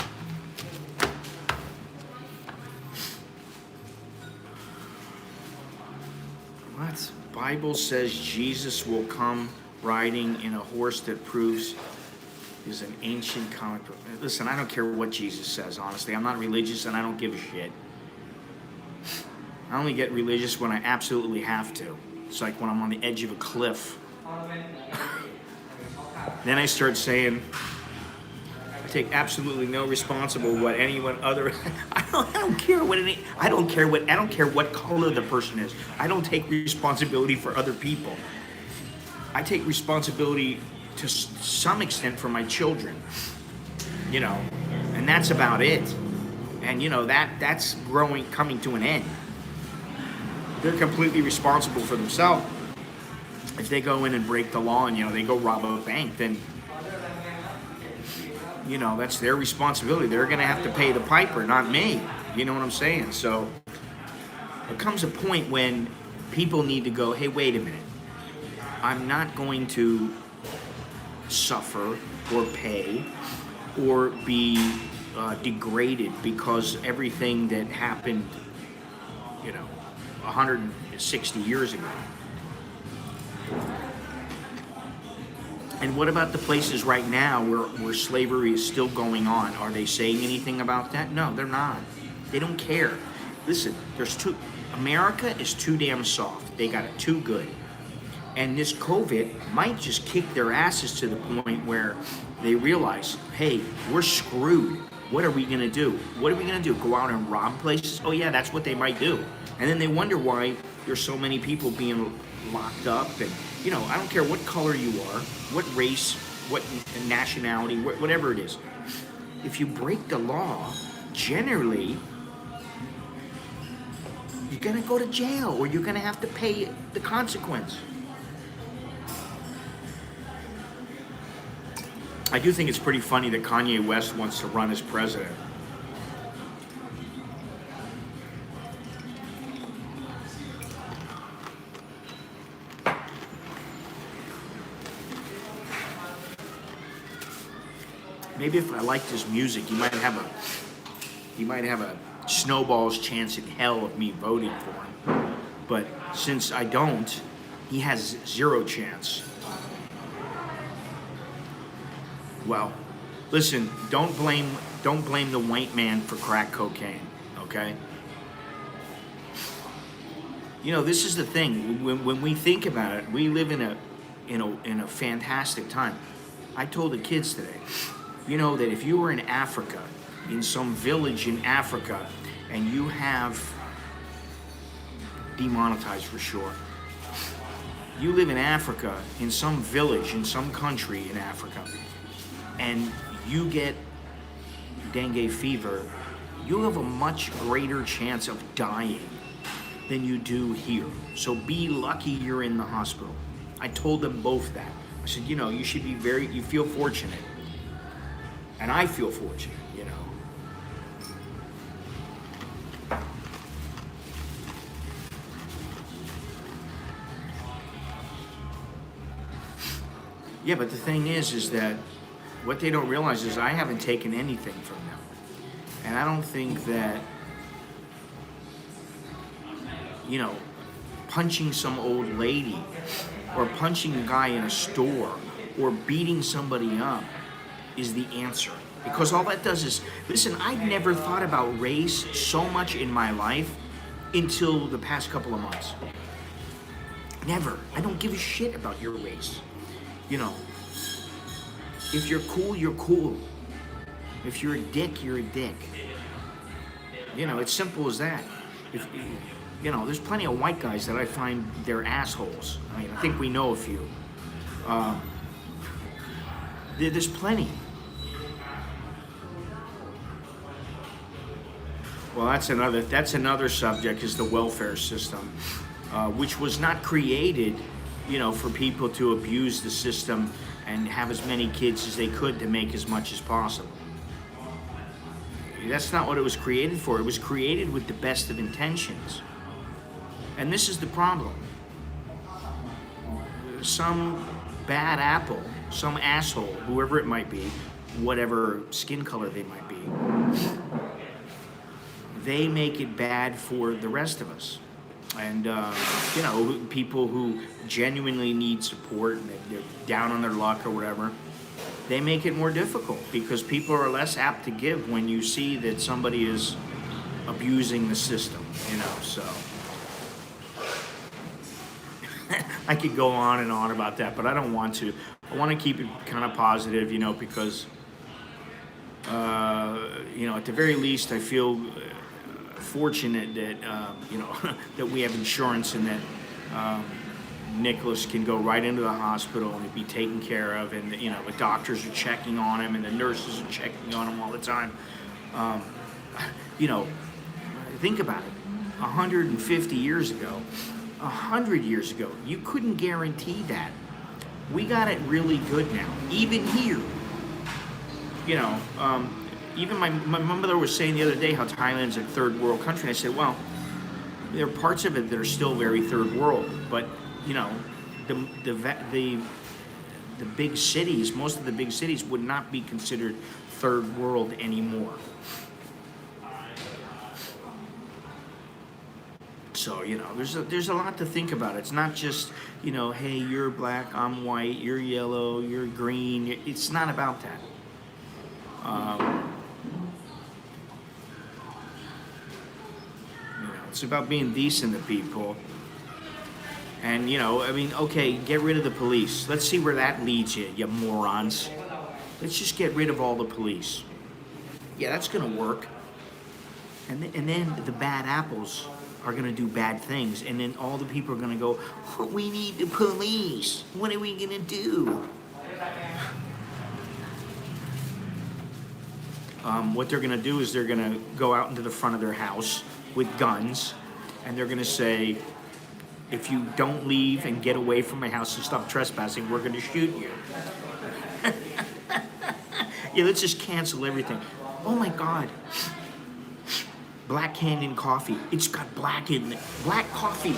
What? Bible says Jesus will come riding in a horse that proves he's an ancient comic book. Listen, I don't care what Jesus says, honestly. I'm not religious and I don't give a shit. I only get religious when I absolutely have to. It's like when I'm on the edge of a cliff. Then I start saying, I take absolutely no responsibility what anyone other. I don't care what color the person is. I don't take responsibility for other people. I take responsibility to some extent for my children. And that's about it. And that's coming to an end. They're completely responsible for themselves. If they go in and break the law and they go rob a bank, then that's their responsibility. They're going to have to pay the piper, not me. You know what I'm saying? So there comes a point when people need to go, hey, wait a minute. I'm not going to suffer or pay or be degraded because everything that happened, 160 years ago. And what about the places right now where slavery is still going on? Are they saying anything about that? No, they're not. They don't care. Listen, America is too damn soft. They got it too good. And this COVID might just kick their asses to the point where they realize, hey, we're screwed. What are we going to do? What are we going to do? Go out and rob places? Oh, yeah, that's what they might do. And then they wonder why there's so many people being locked up. And, I don't care what color you are, what race, what nationality, whatever it is. If you break the law, generally, you're going to go to jail or you're going to have to pay the consequence. I do think it's pretty funny that Kanye West wants to run as president. Maybe if I liked his music, he might have a snowball's chance in hell of me voting for him. But since I don't, he has zero chance. Well, listen, don't blame the white man for crack cocaine, okay? You know, this is the thing. When we think about it, we live in a fantastic time. I told the kids today, you know, that if you were in Africa, in some village in Africa, and you have demonetized for sure. You live in Africa, in some village, in some country in Africa, and you get dengue fever, you have a much greater chance of dying than you do here. So be lucky you're in the hospital. I told them both that. I said, you know, you should be you feel fortunate. And I feel fortunate, you know. Yeah, but the thing is that what they don't realize is I haven't taken anything from them. And I don't think that, you know, punching some old lady or punching a guy in a store or beating somebody up is the answer. Because all that does is, listen, I've never thought about race so much in my life until the past couple of months. Never. I don't give a shit about your race. You know, if you're cool, you're cool. If you're a dick, you're a dick. You know, it's simple as that. If you know, there's plenty of white guys that I find they're assholes. I mean, I think we know a few. There's plenty. Well, that's another subject, is the welfare system, which was not created, you know, for people to abuse the system and have as many kids as they could to make as much as possible. That's not what it was created for. It was created with the best of intentions. And this is the problem. Some bad apple, some asshole, whoever it might be, whatever skin color they might be, they make it bad for the rest of us. And, you know, people who genuinely need support and they're down on their luck or whatever, they make it more difficult because people are less apt to give when you see that somebody is abusing the system, you know, so. I could go on and on about that, but I don't want to. I want to keep it kind of positive, you know, because, you know, at the very least, I feel fortunate that, you know, that we have insurance and that Nicholas can go right into the hospital and be taken care of, and, you know, the doctors are checking on him and the nurses are checking on him all the time. You know, think about it. 150 years ago, 100 years ago, you couldn't guarantee that. We got it really good now, even here. You know, even my mother was saying the other day how Thailand's a third world country, and I said, well, there are parts of it that are still very third world, but, you know, the big cities, most of the big cities would not be considered third world anymore. So, you know, there's a lot to think about. It's not just, you know, hey, you're black, I'm white, you're yellow, you're green. It's not about that. You know, it's about being decent to people. And, you know, I mean, okay, get rid of the police. Let's see where that leads you, you morons. Let's just get rid of all the police. Yeah, that's going to work. And then the bad apples are going to do bad things, and then all the people are going to go, oh, we need the police. What are we going to do? What they're going to do is they're going to go out into the front of their house with guns, and they're going to say, if you don't leave and get away from my house and stop trespassing, we're going to shoot you. Yeah, let's just cancel everything. Oh my God. Black Canyon coffee. It's got black in it. Black coffee.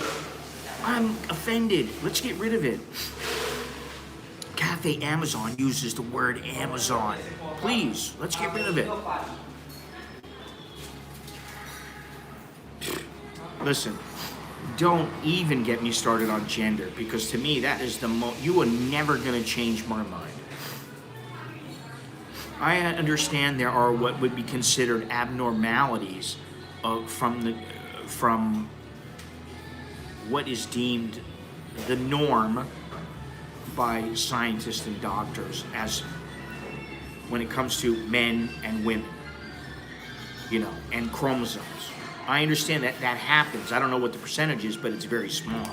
I'm offended. Let's get rid of it. Cafe Amazon uses the word Amazon. Please, let's get rid of it. Listen, don't even get me started on gender, because to me that is you are never going to change my mind. I understand there are what would be considered abnormalities from what is deemed the norm by scientists and doctors as when it comes to men and women, and chromosomes. I understand that happens. I don't know what the percentage is, but it's very small.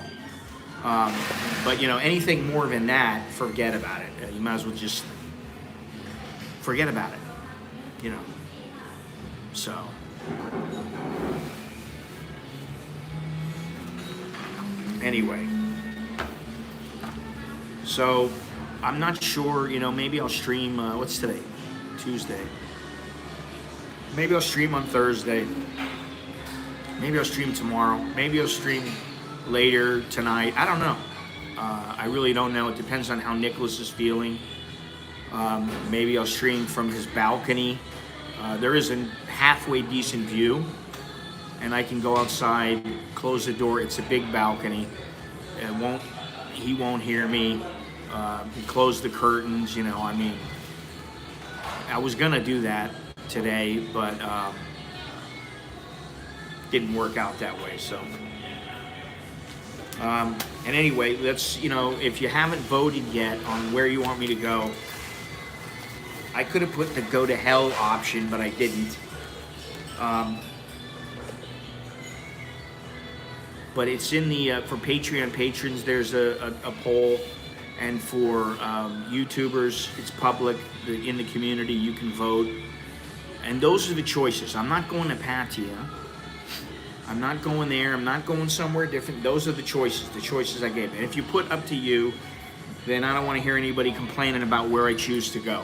But anything more than that, forget about it. You might as well just forget about it. So. Anyway. So, I'm not sure, maybe I'll stream, what's today? Tuesday. Maybe I'll stream on Thursday. Maybe I'll stream tomorrow. Maybe I'll stream later tonight. I don't know. I really don't know. It depends on how Nicholas is feeling. Maybe I'll stream from his balcony. There is a halfway decent view, and I can go outside, close the door. It's a big balcony. He won't hear me. Close the curtains. I was gonna do that today, but didn't work out that way. So, and anyway, let's if you haven't voted yet on where you want me to go, I could have put the go to hell option, but I didn't. But it's in the for Patreon patrons. There's a poll, and for YouTubers, it's public in the community. You can vote, and those are the choices. I'm not going to Pattaya. I'm not going there. I'm not going somewhere different. Those are the choices I gave. And if you put up to you, then I don't want to hear anybody complaining about where I choose to go.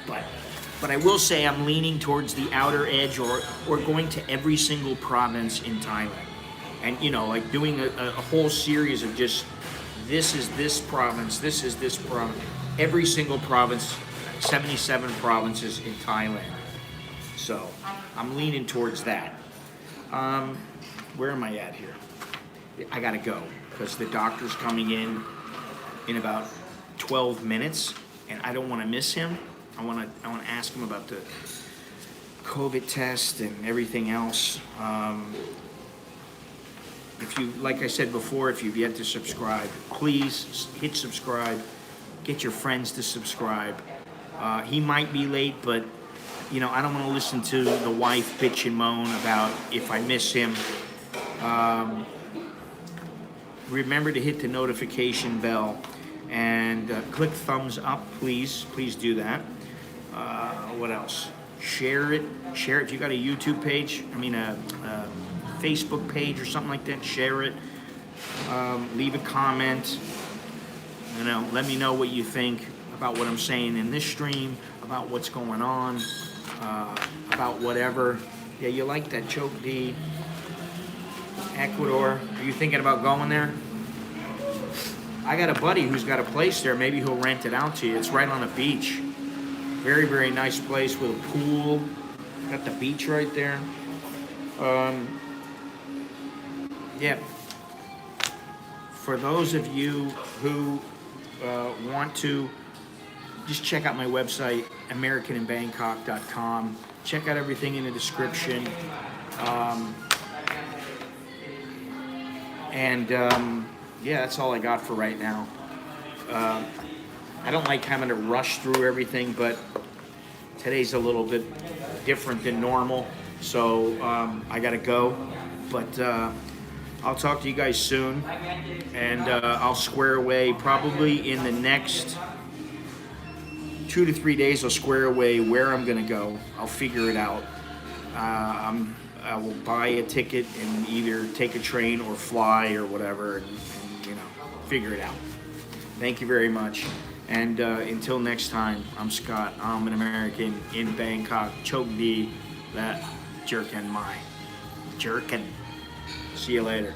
But I will say I'm leaning towards the outer edge or going to every single province in Thailand. And, like doing a whole series of just, this is this province, this is this province. Every single province, 77 provinces in Thailand. So I'm leaning towards that. Where am I at here? I gotta go because the doctor's coming in about 12 minutes, and I don't want to miss him. I want to ask him about the COVID test and everything else. If you, like I said before, if you've yet to subscribe, please hit subscribe. Get your friends to subscribe. He might be late, but I don't want to listen to the wife bitch and moan about if I miss him. Remember to hit the notification bell and click thumbs up, please. Please do that. What else? Share it. If you got a YouTube page, a Facebook page or something like that, share it. Leave a comment. Let me know what you think about what I'm saying in this stream, about what's going on. About whatever. Yeah, you like that Choke D, Ecuador. Are you thinking about going there? I got a buddy who's got a place there. Maybe he'll rent it out to you. It's right on a beach. Very, very nice place with a pool. Got the beach right there. Yeah. For those of you who want to, just check out my website, americaninbangkok.com. Check out everything in the description. Yeah, that's all I got for right now. I don't like having to rush through everything, but today's a little bit different than normal, so I gotta go. But I'll talk to you guys soon, and I'll square away probably in the next 2 to 3 days. I'll square away where I'm gonna go. I'll figure it out. I will buy a ticket and either take a train or fly or whatever, and figure it out. Thank you very much. And until next time, I'm Scott. I'm an American in Bangkok. Choke D, that jerkin' my jerkin'. See you later.